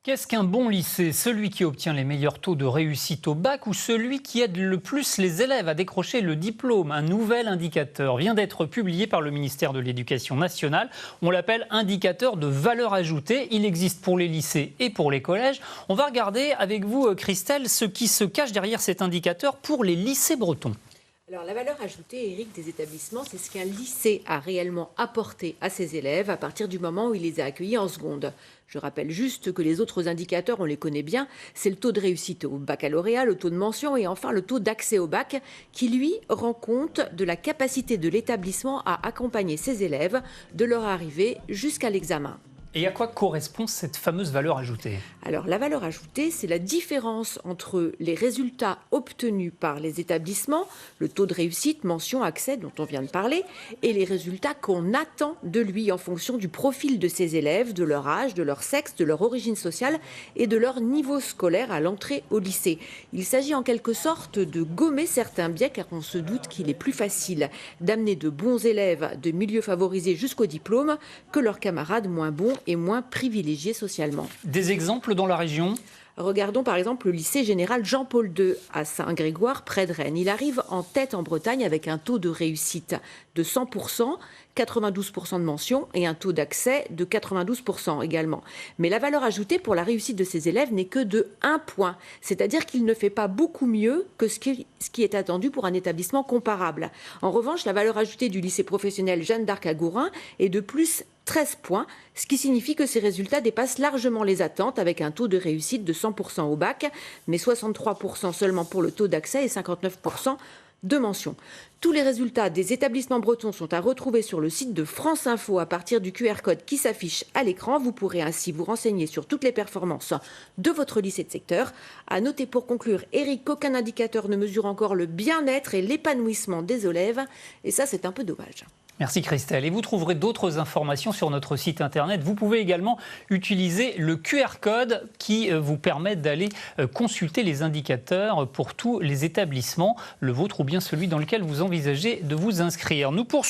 Qu'est-ce qu'un bon lycée? Celui qui obtient les meilleurs taux de réussite au bac ou celui qui aide le plus les élèves à décrocher le diplôme? Un nouvel indicateur vient d'être publié par le ministère de l'Éducation nationale. On l'appelle indicateur de valeur ajoutée. Il existe pour les lycées et pour les collèges. On va regarder avec vous, Christelle, ce qui se cache derrière cet indicateur pour les lycées bretons. Alors, la valeur ajoutée, Éric, des établissements, c'est ce qu'un lycée a réellement apporté à ses élèves à partir du moment où il les a accueillis en seconde. Je rappelle juste que les autres indicateurs, on les connaît bien, c'est le taux de réussite au baccalauréat, le taux de mention et enfin le taux d'accès au bac qui, lui, rend compte de la capacité de l'établissement à accompagner ses élèves de leur arrivée jusqu'à l'examen. Et à quoi correspond cette fameuse valeur ajoutée? Alors, la valeur ajoutée, c'est la différence entre les résultats obtenus par les établissements, le taux de réussite, mention, accès dont on vient de parler, et les résultats qu'on attend de lui en fonction du profil de ses élèves, de leur âge, de leur sexe, de leur origine sociale et de leur niveau scolaire à l'entrée au lycée. Il s'agit en quelque sorte de gommer certains biais car on se doute qu'il est plus facile d'amener de bons élèves de milieux favorisés jusqu'au diplôme que leurs camarades moins bons et moins privilégiés socialement. Des exemples dans la région? Regardons par exemple le lycée général Jean-Paul II à Saint-Grégoire, près de Rennes. Il arrive en tête en Bretagne avec un taux de réussite de 100%, 92% de mention et un taux d'accès de 92% également. Mais la valeur ajoutée pour la réussite de ces élèves n'est que de 1 point. C'est-à-dire qu'il ne fait pas beaucoup mieux que ce qui est attendu pour un établissement comparable. En revanche, la valeur ajoutée du lycée professionnel Jeanne d'Arc à Gourin est de plus 13 points, ce qui signifie que ces résultats dépassent largement les attentes avec un taux de réussite de 100% au bac, mais 63% seulement pour le taux d'accès et 59% de mention. Tous les résultats des établissements bretons sont à retrouver sur le site de France Info à partir du QR code qui s'affiche à l'écran. Vous pourrez ainsi vous renseigner sur toutes les performances de votre lycée de secteur. À noter pour conclure, Éric, qu'aucun indicateur ne mesure encore le bien-être et l'épanouissement des élèves. Et ça, c'est un peu dommage. Merci Christelle. Et vous trouverez d'autres informations sur notre site internet. Vous pouvez également utiliser le QR code qui vous permet d'aller consulter les indicateurs pour tous les établissements, le vôtre ou bien celui dans lequel vous envisagez de vous inscrire. Nous poursuivons.